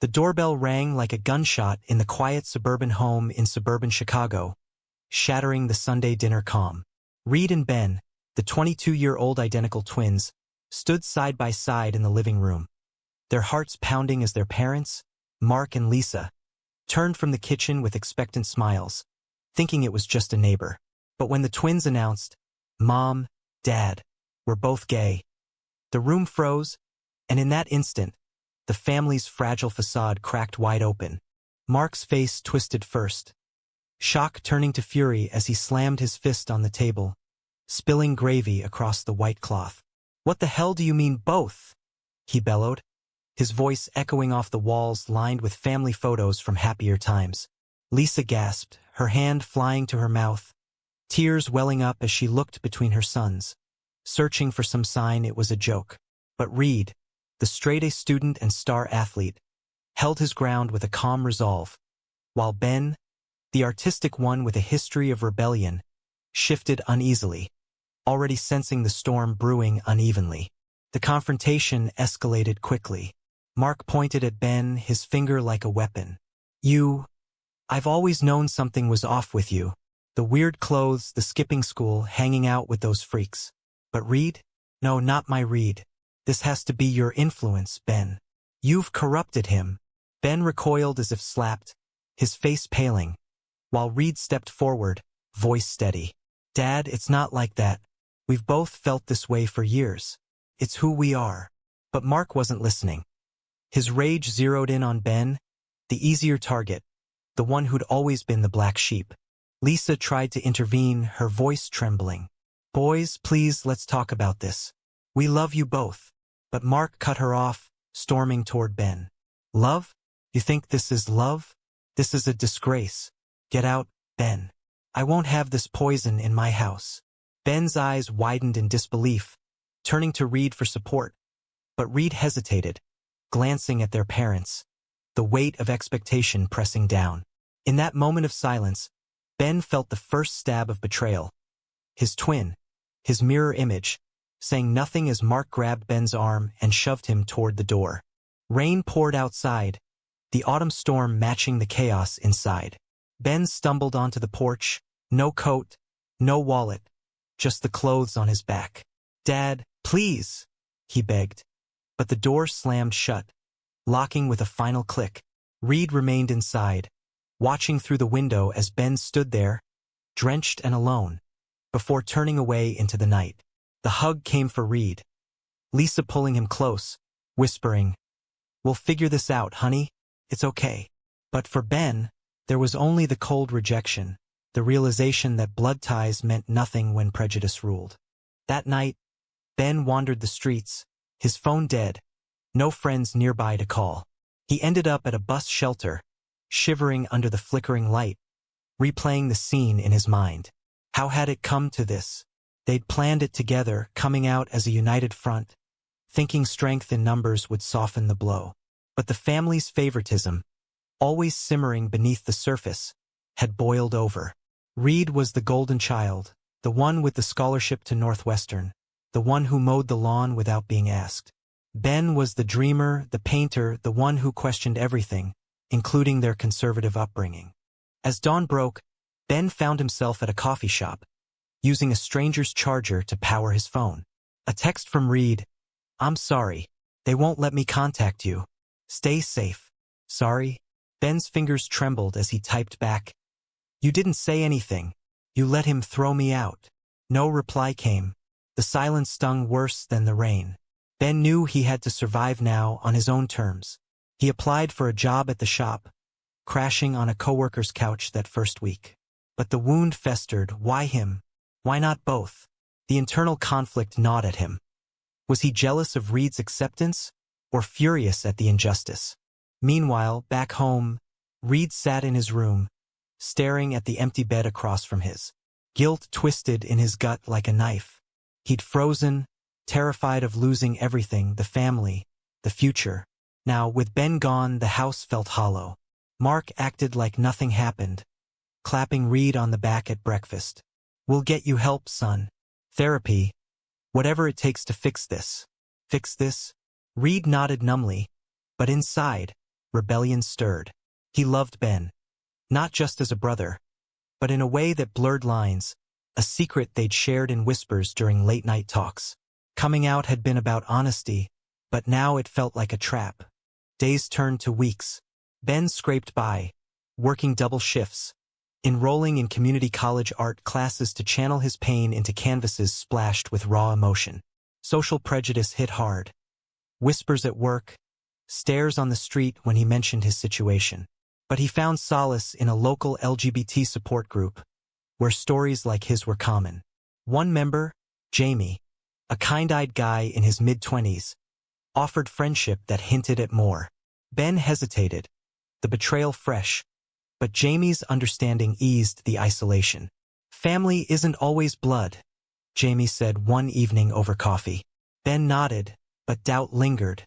The doorbell rang like a gunshot in the quiet suburban home in suburban Chicago, shattering the Sunday dinner calm. Reed and Ben, the 22-year-old identical twins, stood side by side in the living room, their hearts pounding as their parents, Mark and Lisa, turned from the kitchen with expectant smiles, thinking it was just a neighbor. But when the twins announced, Mom, Dad, we're both gay, the room froze, and in that instant, the family's fragile facade cracked wide open. Mark's face twisted first, shock turning to fury as he slammed his fist on the table, spilling gravy across the white cloth. "What the hell do you mean both?" he bellowed, his voice echoing off the walls lined with family photos from happier times. Lisa gasped, her hand flying to her mouth, tears welling up as she looked between her sons, searching for some sign it was a joke. But Reed, the straight-A student and star athlete, held his ground with a calm resolve, while Ben, the artistic one with a history of rebellion, shifted uneasily, already sensing the storm brewing unevenly. The confrontation escalated quickly. Mark pointed at Ben, his finger like a weapon. I've always known something was off with you. The weird clothes, the skipping school, hanging out with those freaks. But Reed? No, not my Reed. This has to be your influence, Ben. You've corrupted him." Ben recoiled as if slapped, his face paling, while Reed stepped forward, voice steady. "Dad, it's not like that. We've both felt this way for years. It's who we are." But Mark wasn't listening. His rage zeroed in on Ben, the easier target, the one who'd always been the black sheep. Lisa tried to intervene, her voice trembling. "Boys, please, let's talk about this. We love you both." But Mark cut her off, storming toward Ben. "Love? You think this is love? This is a disgrace. Get out, Ben. I won't have this poison in my house." Ben's eyes widened in disbelief, turning to Reed for support. But Reed hesitated, glancing at their parents, the weight of expectation pressing down. In that moment of silence, Ben felt the first stab of betrayal. His twin, his mirror image, saying nothing as Mark grabbed Ben's arm and shoved him toward the door. Rain poured outside, the autumn storm matching the chaos inside. Ben stumbled onto the porch, no coat, no wallet, just the clothes on his back. "Dad, please," he begged. But the door slammed shut, locking with a final click. Reed remained inside, watching through the window as Ben stood there, drenched and alone, before turning away into the night. The hug came for Reed, Lisa pulling him close, whispering, "We'll figure this out, honey. It's okay." But for Ben, there was only the cold rejection, the realization that blood ties meant nothing when prejudice ruled. That night, Ben wandered the streets, his phone dead, no friends nearby to call. He ended up at a bus shelter, shivering under the flickering light, replaying the scene in his mind. How had it come to this? They'd planned it together, coming out as a united front, thinking strength in numbers would soften the blow. But the family's favoritism, always simmering beneath the surface, had boiled over. Reed was the golden child, the one with the scholarship to Northwestern, the one who mowed the lawn without being asked. Ben was the dreamer, the painter, the one who questioned everything, including their conservative upbringing. As dawn broke, Ben found himself at a coffee shop, using a stranger's charger to power his phone. A text from Reed, "I'm sorry. They won't let me contact you. Stay safe. Sorry." Ben's fingers trembled as he typed back, "You didn't say anything. You let him throw me out." No reply came. The silence stung worse than the rain. Ben knew he had to survive now on his own terms. He applied for a job at the shop, crashing on a coworker's couch that first week. But the wound festered. Why him? Why not both? The internal conflict gnawed at him. Was he jealous of Reed's acceptance, or furious at the injustice? Meanwhile, back home, Reed sat in his room, staring at the empty bed across from his. Guilt twisted in his gut like a knife. He'd frozen, terrified of losing everything, the family, the future. Now, with Ben gone, the house felt hollow. Mark acted like nothing happened, clapping Reed on the back at breakfast. "We'll get you help, son. Therapy. Whatever it takes to fix this." Fix this? Reed nodded numbly, but inside, rebellion stirred. He loved Ben, not just as a brother, but in a way that blurred lines, a secret they'd shared in whispers during late-night talks. Coming out had been about honesty, but now it felt like a trap. Days turned to weeks. Ben scraped by, working double shifts, enrolling in community college art classes to channel his pain into canvases splashed with raw emotion. Social prejudice hit hard. Whispers at work, stares on the street when he mentioned his situation. But he found solace in a local LGBT support group, where stories like his were common. One member, Jamie, a kind-eyed guy in his mid-20s, offered friendship that hinted at more. Ben hesitated, the betrayal fresh, but Jamie's understanding eased the isolation. "Family isn't always blood," Jamie said one evening over coffee. Ben nodded, but doubt lingered.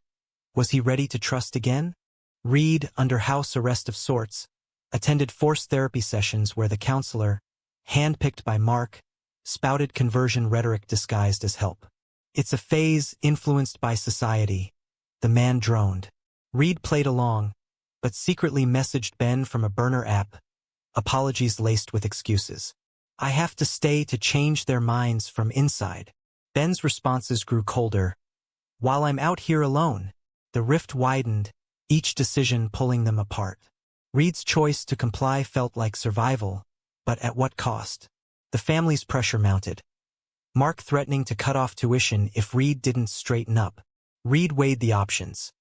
Was he ready to trust again? Reed, under house arrest of sorts, attended forced therapy sessions where the counselor, handpicked by Mark, spouted conversion rhetoric disguised as help. "It's a phase influenced by society," the man droned. Reed played along, but secretly messaged Ben from a burner app, apologies laced with excuses. "I have to stay to change their minds from inside." Ben's responses grew colder. "While I'm out here alone." The rift widened, each decision pulling them apart. Reed's choice to comply felt like survival, but at what cost? The family's pressure mounted. Mark threatening to cut off tuition if Reed didn't straighten up. Reed weighed the options.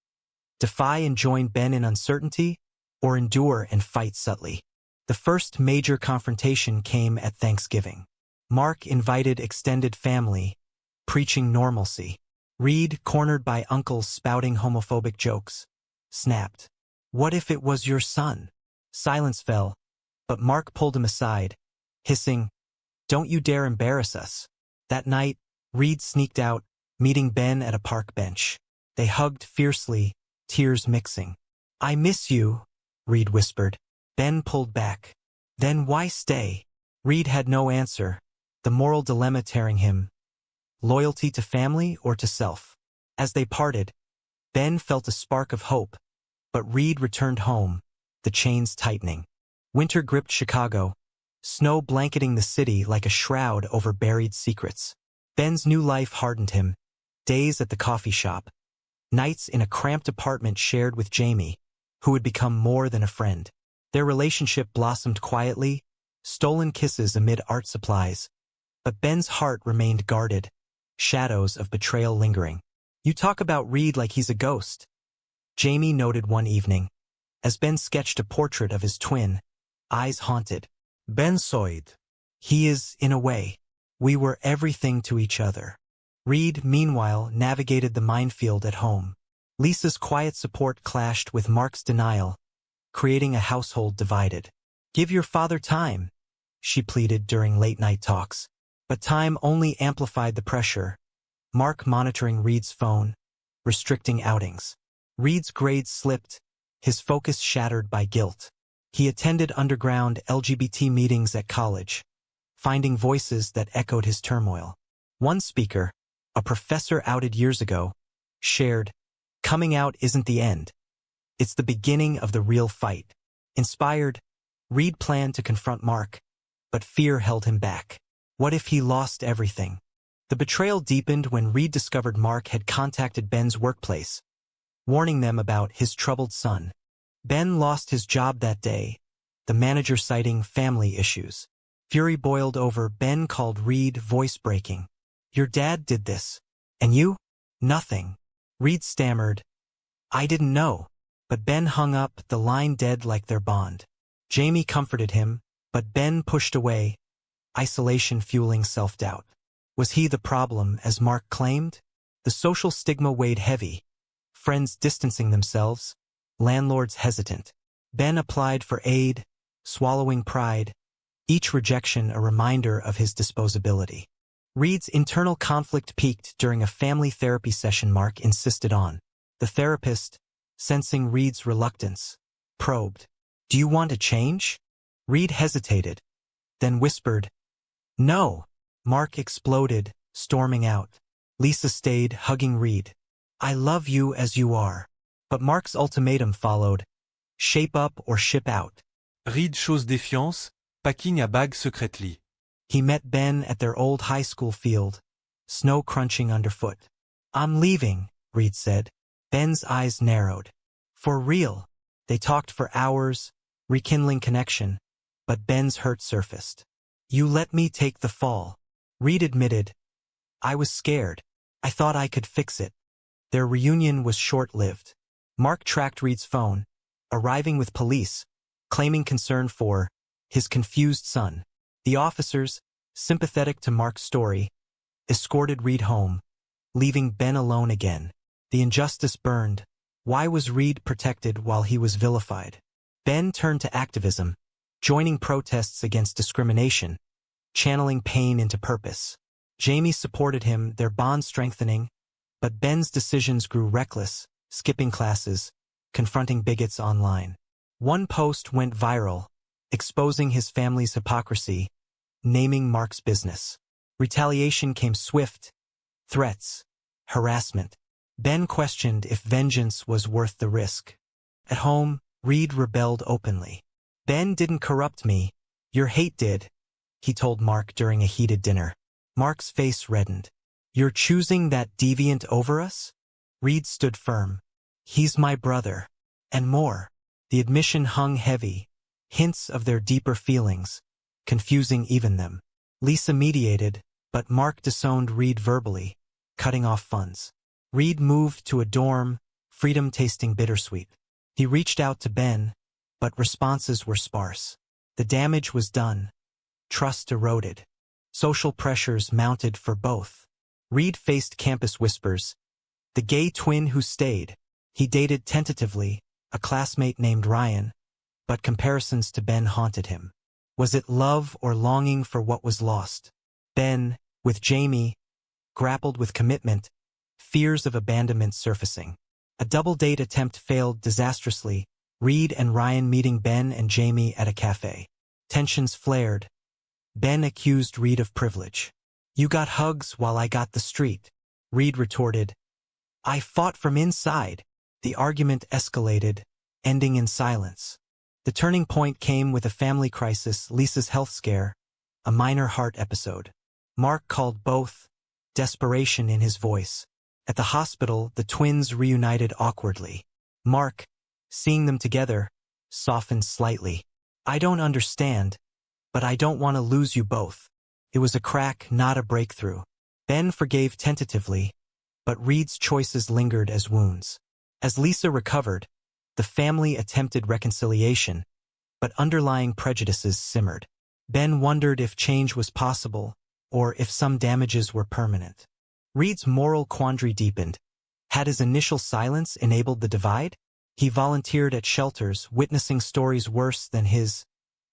Defy and join Ben in uncertainty, or endure and fight subtly. The first major confrontation came at Thanksgiving. Mark invited extended family, preaching normalcy. Reed, cornered by uncles spouting homophobic jokes, snapped. "What if it was your son?" Silence fell, but Mark pulled him aside, hissing, "Don't you dare embarrass us." That night, Reed sneaked out, meeting Ben at a park bench. They hugged fiercely, tears mixing. "I miss you," Reed whispered. Ben pulled back. "Then why stay?" Reed had no answer, the moral dilemma tearing him. Loyalty to family or to self? As they parted, Ben felt a spark of hope, but Reed returned home, the chains tightening. Winter gripped Chicago, snow blanketing the city like a shroud over buried secrets. Ben's new life hardened him. Days at the coffee shop, nights in a cramped apartment shared with Jamie, who had become more than a friend. Their relationship blossomed quietly, stolen kisses amid art supplies. But Ben's heart remained guarded, shadows of betrayal lingering. "You talk about Reed like he's a ghost," Jamie noted one evening, as Ben sketched a portrait of his twin, eyes haunted. Ben sighed. "He is, in a way. We were everything to each other." Reed, meanwhile, navigated the minefield at home. Lisa's quiet support clashed with Mark's denial, creating a household divided. "Give your father time," she pleaded during late-night talks. But time only amplified the pressure. Mark monitoring Reed's phone, restricting outings. Reed's grades slipped, his focus shattered by guilt. He attended underground LGBT meetings at college, finding voices that echoed his turmoil. One speaker, a professor outed years ago, shared, "Coming out isn't the end. It's the beginning of the real fight." Inspired, Reed planned to confront Mark, but fear held him back. What if he lost everything? The betrayal deepened when Reed discovered Mark had contacted Ben's workplace, warning them about his troubled son. Ben lost his job that day, the manager citing family issues. Fury boiled over. Ben called Reed voice-breaking. "Your dad did this. And you? Nothing." Reed stammered, "I didn't know." But Ben hung up, the line dead like their bond. Jamie comforted him, but Ben pushed away, isolation fueling self-doubt. Was he the problem, as Mark claimed? The social stigma weighed heavy. Friends distancing themselves, landlords hesitant. Ben applied for aid, swallowing pride, each rejection a reminder of his disposability. Reed's internal conflict peaked during a family therapy session Mark insisted on. The therapist, sensing Reed's reluctance, probed, "Do you want to change?" Reed hesitated, then whispered, "No." Mark exploded, storming out. Lisa stayed, hugging Reed. "I love you as you are." But Mark's ultimatum followed, Shape up or ship out. Reed shows défiance, packing a bag secretly. He met Ben at their old high school field, snow crunching underfoot. I'm leaving, Reed said. Ben's eyes narrowed. For real. They talked for hours, rekindling connection, but Ben's hurt surfaced. You let me take the fall. Reed admitted. I was scared. I thought I could fix it. Their reunion was short-lived. Mark tracked Reed's phone, arriving with police, claiming concern for his confused son. The officers, sympathetic to Mark's story, escorted Reed home, leaving Ben alone again. The injustice burned. Why was Reed protected while he was vilified? Ben turned to activism, joining protests against discrimination, channeling pain into purpose. Jamie supported him, their bond strengthening, but Ben's decisions grew reckless, skipping classes, confronting bigots online. One post went viral, exposing his family's hypocrisy, naming Mark's business. Retaliation came swift, threats, harassment. Ben questioned if vengeance was worth the risk. At home, Reed rebelled openly. Ben didn't corrupt me. Your hate did, he told Mark during a heated dinner. Mark's face reddened. You're choosing that deviant over us? Reed stood firm. He's my brother. And more. The admission hung heavy, hints of their deeper feelings, confusing even them. Lisa mediated, but Mark disowned Reed verbally, cutting off funds. Reed moved to a dorm, freedom tasting bittersweet. He reached out to Ben, but responses were sparse. The damage was done. Trust eroded. Social pressures mounted for both. Reed faced campus whispers. The gay twin who stayed. He dated tentatively, a classmate named Ryan, but comparisons to Ben haunted him. Was it love or longing for what was lost? Ben, with Jamie, grappled with commitment, fears of abandonment surfacing. A double-date attempt failed disastrously, Reed and Ryan meeting Ben and Jamie at a cafe. Tensions flared. Ben accused Reed of privilege. You got hugs while I got the street. Reed retorted. I fought from inside. The argument escalated, ending in silence. The turning point came with a family crisis, Lisa's health scare, a minor heart episode. Mark called both, desperation in his voice. At the hospital, the twins reunited awkwardly. Mark, seeing them together, softened slightly. I don't understand, but I don't want to lose you both. It was a crack, not a breakthrough. Ben forgave tentatively, but Reed's choices lingered as wounds. As Lisa recovered, the family attempted reconciliation, but underlying prejudices simmered. Ben wondered if change was possible, or if some damages were permanent. Reed's moral quandary deepened. Had his initial silence enabled the divide? He volunteered at shelters, witnessing stories worse than his,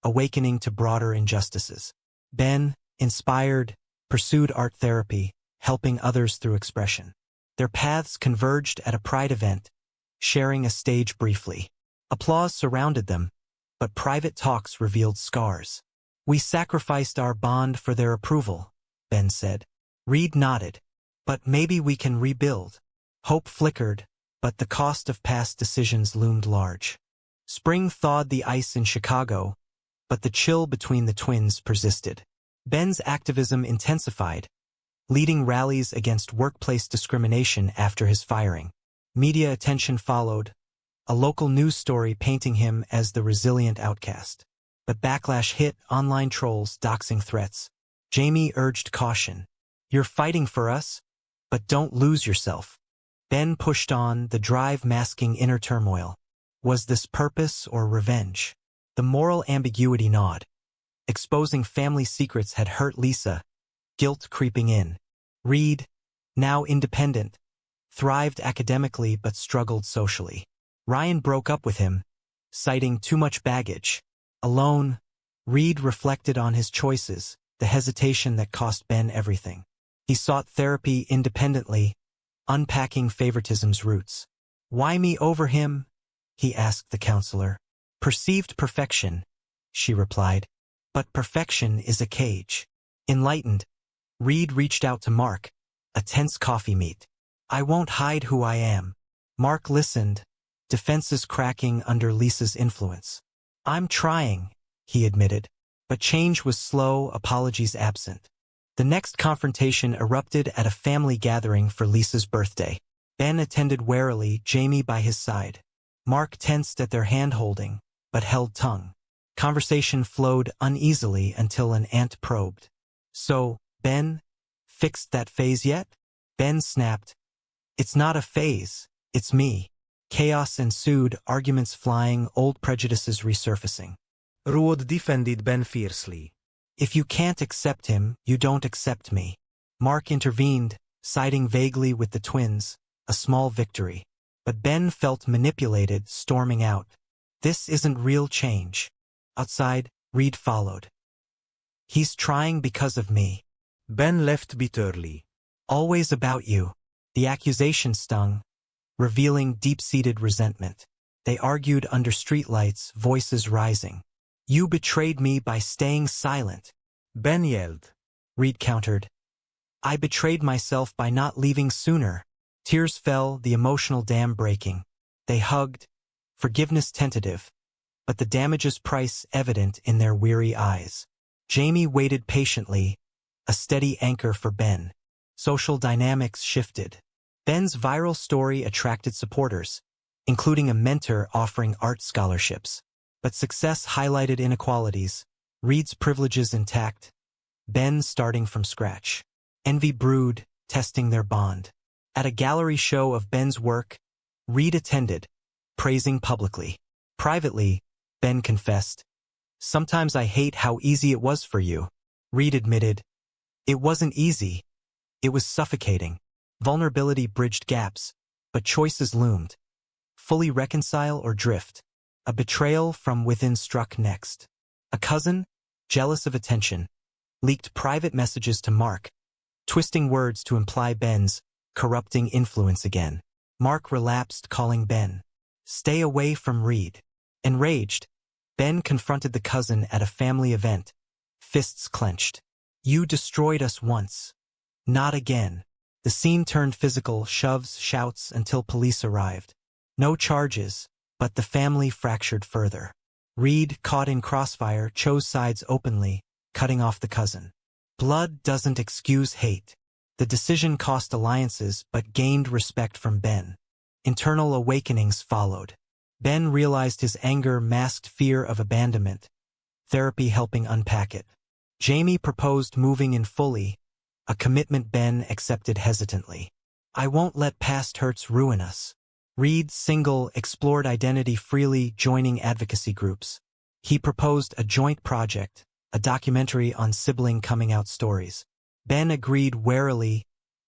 awakening to broader injustices. Ben, inspired, pursued art therapy, helping others through expression. Their paths converged at a Pride event, sharing a stage briefly. Applause surrounded them, but private talks revealed scars. We sacrificed our bond for their approval, Ben said. Reed nodded. But maybe we can rebuild. Hope flickered, but the cost of past decisions loomed large. Spring thawed the ice in Chicago, but the chill between the twins persisted. Ben's activism intensified, leading rallies against workplace discrimination after his firing. Media attention followed, a local news story painting him as the resilient outcast. But backlash hit, online trolls doxing threats. Jamie urged caution. You're fighting for us, but don't lose yourself. Ben pushed on, the drive masking inner turmoil. Was this purpose or revenge? The moral ambiguity gnawed. Exposing family secrets had hurt Lisa, guilt creeping in. Reed, now independent, thrived academically but struggled socially. Ryan broke up with him, citing too much baggage. Alone, Reed reflected on his choices, the hesitation that cost Ben everything. He sought therapy independently, unpacking favoritism's roots. Why me over him? He asked the counselor. Perceived perfection, she replied. But perfection is a cage. Enlightened, Reed reached out to Mark, a tense coffee meet. I won't hide who I am. Mark listened, defenses cracking under Lisa's influence. "I'm trying," he admitted. But change was slow, apologies absent. The next confrontation erupted at a family gathering for Lisa's birthday. Ben attended warily, Jamie by his side. Mark tensed at their hand-holding, but held tongue. Conversation flowed uneasily until an aunt probed. "So, Ben, fixed that phase yet?" Ben snapped. "It's not a phase, it's me." Chaos ensued, arguments flying, old prejudices resurfacing. Ruud defended Ben fiercely. "If you can't accept him, you don't accept me." Mark intervened, siding vaguely with the twins, a small victory. But Ben felt manipulated, storming out. "This isn't real change." Outside, Reed followed. "He's trying because of me." Ben left bitterly. "Always about you." The accusation stung, revealing deep-seated resentment. They argued under streetlights, voices rising. "You betrayed me by staying silent," Ben yelled. Reed countered. "I betrayed myself by not leaving sooner." Tears fell, the emotional dam breaking. They hugged, forgiveness tentative, but the damage's price evident in their weary eyes. Jamie waited patiently, a steady anchor for Ben. Social dynamics shifted. Ben's viral story attracted supporters, including a mentor offering art scholarships. But success highlighted inequalities, Reed's privileges intact, Ben starting from scratch. Envy brewed, testing their bond. At a gallery show of Ben's work, Reed attended, praising publicly. Privately, Ben confessed, "Sometimes I hate how easy it was for you." Reed admitted, "It wasn't easy. It was suffocating." Vulnerability bridged gaps, but choices loomed. Fully reconcile or drift. A betrayal from within struck next. A cousin, jealous of attention, leaked private messages to Mark, twisting words to imply Ben's corrupting influence again. Mark relapsed, calling Ben, "Stay away from Reed." Enraged, Ben confronted the cousin at a family event, fists clenched. "You destroyed us once. Not again." The scene turned physical, shoves, shouts until police arrived. No charges, but the family fractured further. Reed, caught in crossfire, chose sides openly, cutting off the cousin. Blood doesn't excuse hate. The decision cost alliances but gained respect from Ben. Internal awakenings followed. Ben realized his anger masked fear of abandonment, therapy helping unpack it. Jamie proposed moving in fully, a commitment Ben accepted hesitantly. "I won't let past hurts ruin us." Reed, single, explored identity freely, joining advocacy groups. He proposed a joint project, a documentary on sibling coming-out stories. Ben agreed warily,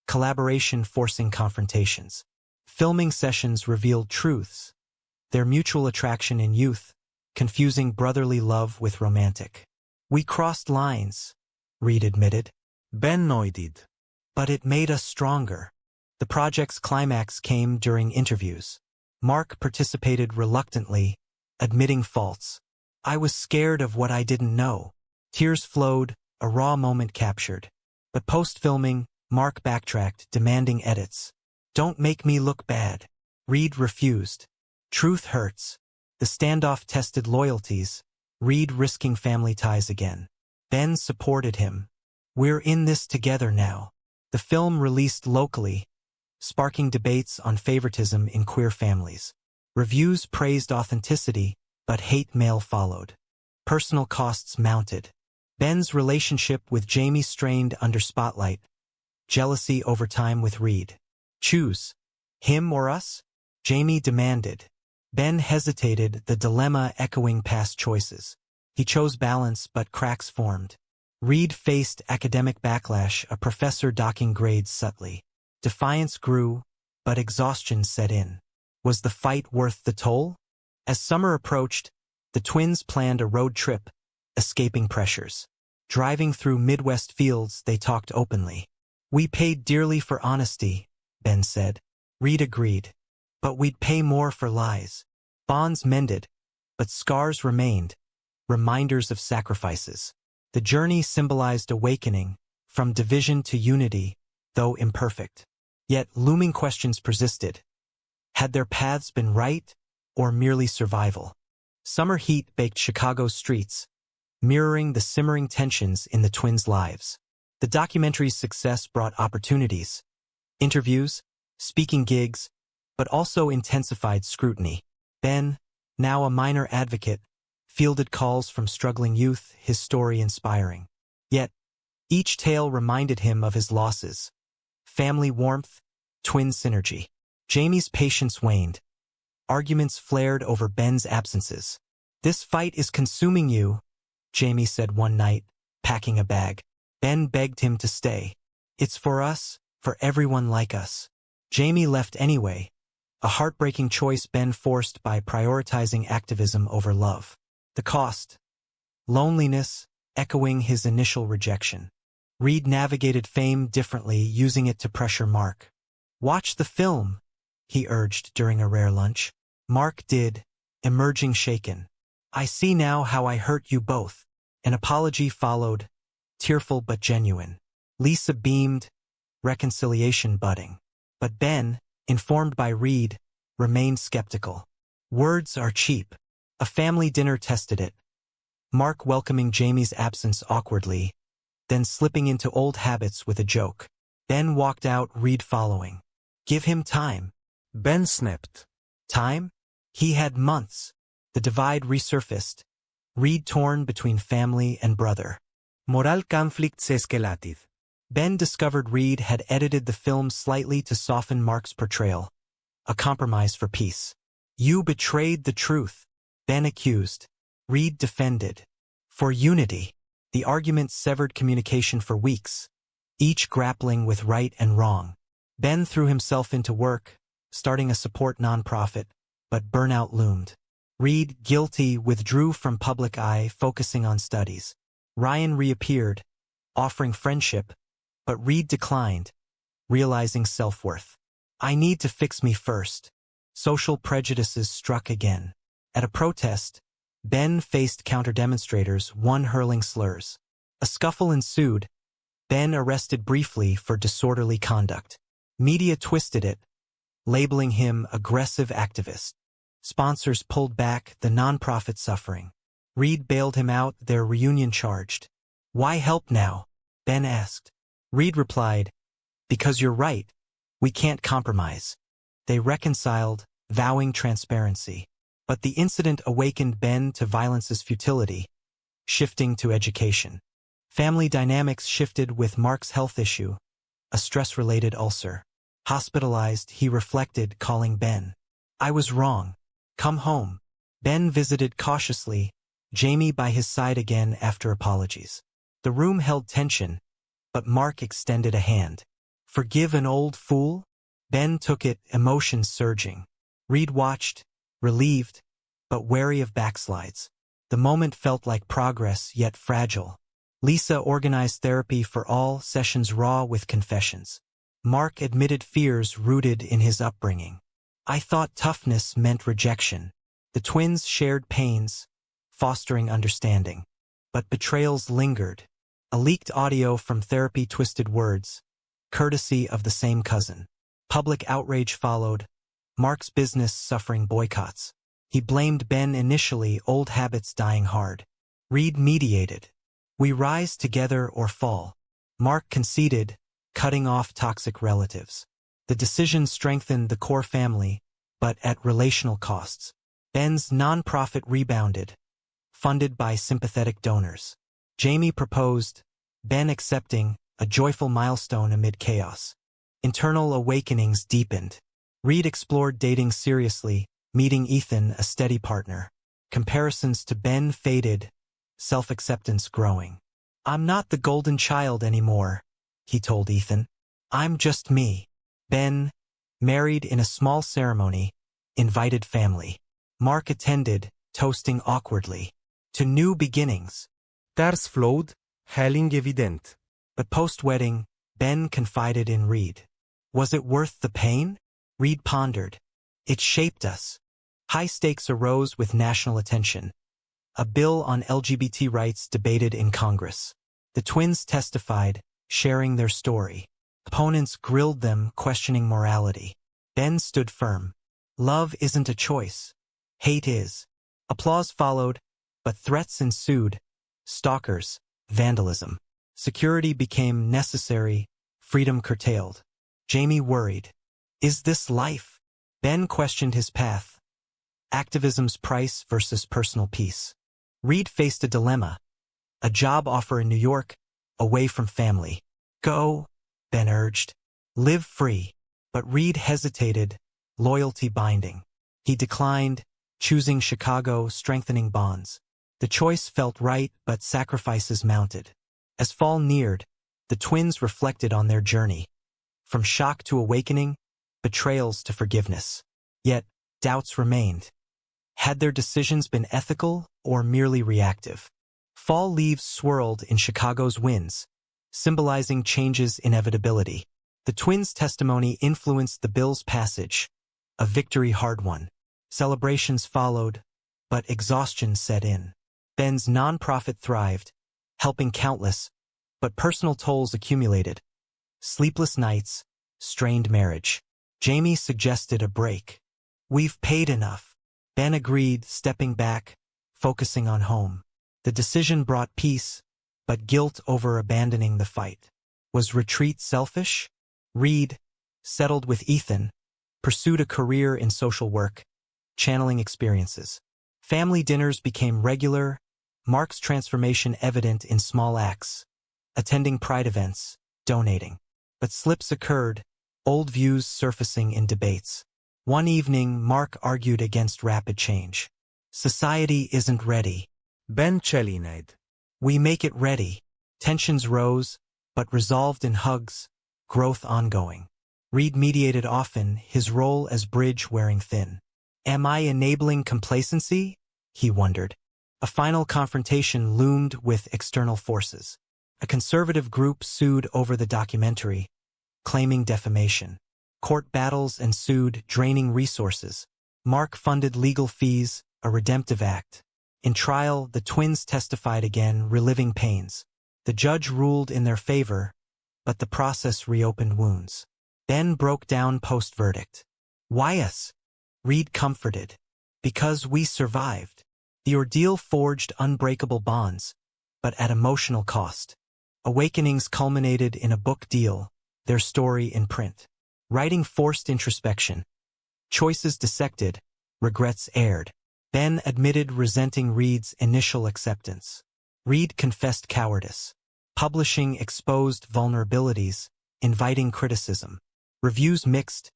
collaboration forcing confrontations. Filming sessions revealed truths, their mutual attraction in youth, confusing brotherly love with romantic. "We crossed lines," Reed admitted. Ben nodded. "But it made us stronger." The project's climax came during interviews. Mark participated reluctantly, admitting faults. "I was scared of what I didn't know." Tears flowed, a raw moment captured. But post-filming, Mark backtracked, demanding edits. "Don't make me look bad." Reed refused. Truth hurts. The standoff tested loyalties, Reed risking family ties again. Ben supported him. "We're in this together now." The film released locally, sparking debates on favoritism in queer families. Reviews praised authenticity, but hate mail followed. Personal costs mounted. Ben's relationship with Jamie strained under spotlight, jealousy over time with Reed. "Choose, him or us?" Jamie demanded. Ben hesitated, the dilemma echoing past choices. He chose balance, but cracks formed. Reed faced academic backlash, a professor docking grades subtly. Defiance grew, but exhaustion set in. Was the fight worth the toll? As summer approached, the twins planned a road trip, escaping pressures. Driving through Midwest fields, they talked openly. "We paid dearly for honesty," Ben said. Reed agreed. "But we'd pay more for lies." Bonds mended, but scars remained, reminders of sacrifices. The journey symbolized awakening, from division to unity, though imperfect. Yet looming questions persisted. Had their paths been right? or merely survival? Summer heat baked Chicago's streets, mirroring the simmering tensions in the twins' lives. The documentary's success brought opportunities, interviews, speaking gigs, but also intensified scrutiny. Ben, now a minor advocate, fielded calls from struggling youth, his story inspiring. Yet, each tale reminded him of his losses. Family warmth, twin synergy. Jamie's patience waned. Arguments flared over Ben's absences. "This fight is consuming you," Jamie said one night, packing a bag. Ben begged him to stay. "It's for us, for everyone like us." Jamie left anyway, a heartbreaking choice Ben forced by prioritizing activism over love. The cost: loneliness, echoing his initial rejection. Reed navigated fame differently, using it to pressure Mark. "Watch the film," he urged during a rare lunch. Mark did, emerging shaken. "I see now how I hurt you both." An apology followed, tearful but genuine. Lisa beamed, reconciliation budding. But Ben, informed by Reed, remained skeptical. Words are cheap. A family dinner tested it. Mark welcoming Jamie's absence awkwardly, then slipping into old habits with a joke. Ben walked out, Reed following. "Give him time." Ben snapped. Time? He had months. The divide resurfaced. Reed torn between family and brother. Moral conflicts escalated. Ben discovered Reed had edited the film slightly to soften Mark's portrayal. A compromise for peace. "You betrayed the truth," Ben accused. Reed defended. For unity. The argument severed communication for weeks, each grappling with right and wrong. Ben threw himself into work, starting a support nonprofit, but burnout loomed. Reed, guilty, withdrew from public eye, focusing on studies. Ryan reappeared, offering friendship, but Reed declined, realizing self-worth. "I need to fix me first." Social prejudices struck again. At a protest, Ben faced counter-demonstrators, one hurling slurs. A scuffle ensued, Ben arrested briefly for disorderly conduct. Media twisted it, labeling him aggressive activist. Sponsors pulled back, the nonprofit suffering. Reed bailed him out, their reunion charged. "Why help now?" Ben asked. Reed replied, "Because you're right. We can't compromise." They reconciled, vowing transparency. But the incident awakened Ben to violence's futility, shifting to education. Family dynamics shifted with Mark's health issue, a stress-related ulcer. Hospitalized, he reflected, calling Ben. "I was wrong. Come home." Ben visited cautiously, Jamie by his side again after apologies. The room held tension, but Mark extended a hand. "Forgive an old fool?" Ben took it, emotions surging. Reed watched, relieved, but wary of backslides. The moment felt like progress, yet fragile. Lisa organized therapy for all, sessions raw with confessions. Mark admitted fears rooted in his upbringing. "I thought toughness meant rejection." The twins shared pains, fostering understanding. But betrayals lingered. A leaked audio from therapy twisted words, courtesy of the same cousin. Public outrage followed, Mark's business suffering boycotts. He blamed Ben initially, old habits dying hard. Reed mediated. "We rise together or fall." Mark conceded, cutting off toxic relatives. The decision strengthened the core family, but at relational costs. Ben's nonprofit rebounded, funded by sympathetic donors. Jamie proposed, Ben accepting, a joyful milestone amid chaos. Internal awakenings deepened. Reed explored dating seriously, meeting Ethan, a steady partner. Comparisons to Ben faded, self-acceptance growing. "I'm not the golden child anymore," he told Ethan. "I'm just me." Ben, married in a small ceremony, invited family. Mark attended, toasting awkwardly. To new beginnings. Tears flowed, healing evident. But post-wedding, Ben confided in Reed. Was it worth the pain? Reed pondered. It shaped us. High stakes arose with national attention. A bill on LGBT rights debated in Congress. The twins testified, sharing their story. Opponents grilled them, questioning morality. Ben stood firm. Love isn't a choice. Hate is. Applause followed, but threats ensued. Stalkers, vandalism. Security became necessary, freedom curtailed. Jamie worried. Is this life? Ben questioned his path. Activism's price versus personal peace. Reed faced a dilemma. A job offer in New York, away from family. Go, Ben urged. Live free. But Reed hesitated, loyalty binding. He declined, choosing Chicago, strengthening bonds. The choice felt right, but sacrifices mounted. As fall neared, the twins reflected on their journey. From shock to awakening, betrayals to forgiveness. Yet, doubts remained. Had their decisions been ethical or merely reactive? Fall leaves swirled in Chicago's winds, symbolizing change's inevitability. The twins' testimony influenced the bill's passage, a victory hard won. Celebrations followed, but exhaustion set in. Ben's nonprofit thrived, helping countless, but personal tolls accumulated. Sleepless nights, strained marriage. Jamie suggested a break. We've paid enough. Ben agreed, stepping back, focusing on home. The decision brought peace, but guilt over abandoning the fight. Was retreat selfish? Reed, settled with Ethan, pursued a career in social work, channeling experiences. Family dinners became regular, Mark's transformation evident in small acts, attending pride events, donating. But slips occurred, old views surfacing in debates. One evening, Mark argued against rapid change. Society isn't ready. Ben challenged. We make it ready. Tensions rose, but resolved in hugs, growth ongoing. Reed mediated often, his role as bridge wearing thin. Am I enabling complacency? He wondered. A final confrontation loomed with external forces. A conservative group sued over the documentary, claiming defamation. Court battles ensued, draining resources. Mark funded legal fees, a redemptive act. In trial, the twins testified again, reliving pains. The judge ruled in their favor, but the process reopened wounds. Ben broke down post-verdict. Why us? Reed comforted. Because we survived. The ordeal forged unbreakable bonds, but at emotional cost. Awakenings culminated in a book deal, their story in print. Writing forced introspection. Choices dissected, regrets aired. Ben admitted resenting Reed's initial acceptance. Reed confessed cowardice. Publishing exposed vulnerabilities, inviting criticism. Reviews mixed,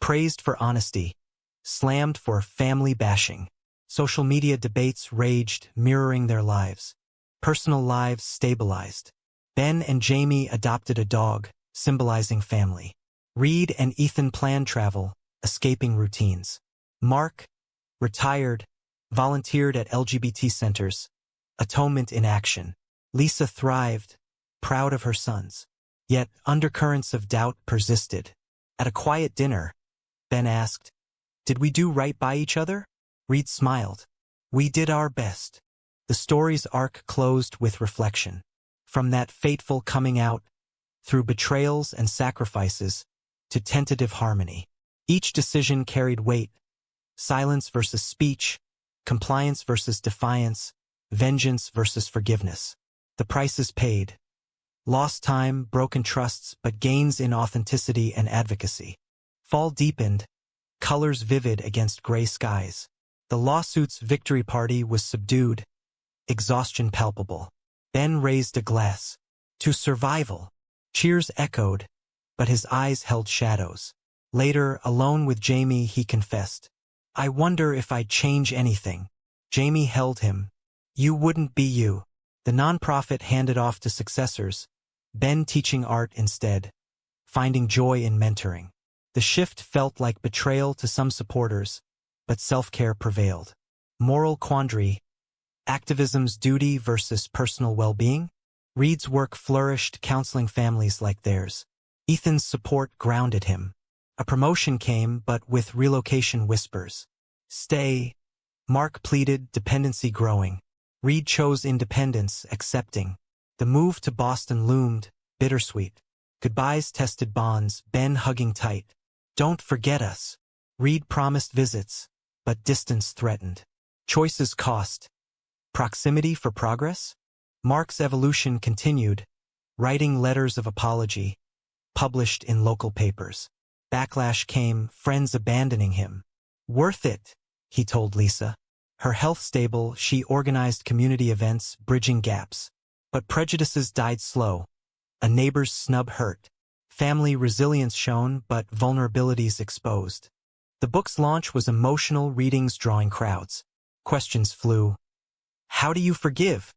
praised for honesty, slammed for family bashing. Social media debates raged, mirroring their lives. Personal lives stabilized. Ben and Jamie adopted a dog, symbolizing family. Reed and Ethan planned travel, escaping routines. Mark, retired, volunteered at LGBT centers, atonement in action. Lisa thrived, proud of her sons. Yet undercurrents of doubt persisted. At a quiet dinner, Ben asked, "Did we do right by each other?" Reed smiled. "We did our best." The story's arc closed with reflection. From that fateful coming out, through betrayals and sacrifices, to tentative harmony. Each decision carried weight. Silence versus speech, compliance versus defiance, vengeance versus forgiveness. The prices paid. Lost time, broken trusts, but gains in authenticity and advocacy. Fall deepened, colors vivid against gray skies. The lawsuit's victory party was subdued, exhaustion palpable. Ben raised a glass. To survival. Cheers echoed, but his eyes held shadows. Later, alone with Jamie, he confessed, "I wonder if I'd change anything." Jamie held him. "You wouldn't be you." The nonprofit handed off to successors, Ben teaching art instead, finding joy in mentoring. The shift felt like betrayal to some supporters, but self-care prevailed. Moral quandary, activism's duty versus personal well-being. Reed's work flourished, counseling families like theirs. Ethan's support grounded him. A promotion came, but with relocation whispers. Stay. Mark pleaded, dependency growing. Reed chose independence, accepting. The move to Boston loomed, bittersweet. Goodbyes tested bonds, Ben hugging tight. Don't forget us. Reed promised visits. but distance threatened. Choices cost. Proximity for progress? Mark's evolution continued, writing letters of apology, published in local papers. Backlash came, friends abandoning him. Worth it, he told Lisa. Her health stable, she organized community events, bridging gaps. But prejudices died slow. A neighbor's snub hurt. Family resilience shown, but vulnerabilities exposed. The book's launch was emotional, readings drawing crowds. Questions flew. How do you forgive?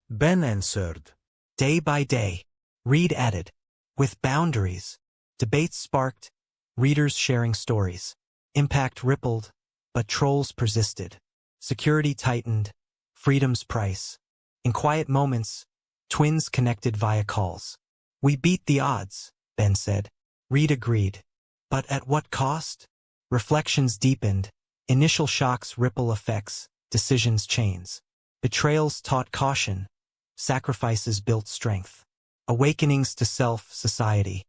Ben answered. Day by day. Reed added. With boundaries. Debates sparked. Readers sharing stories. Impact rippled, but trolls persisted. Security tightened. Freedom's price. In quiet moments, twins connected via calls. We beat the odds, Ben said. Reed agreed. But at what cost? Reflections deepened. Initial shocks ripple effects, decisions chains. Betrayals taught caution. Sacrifices built strength. Awakenings to self, society.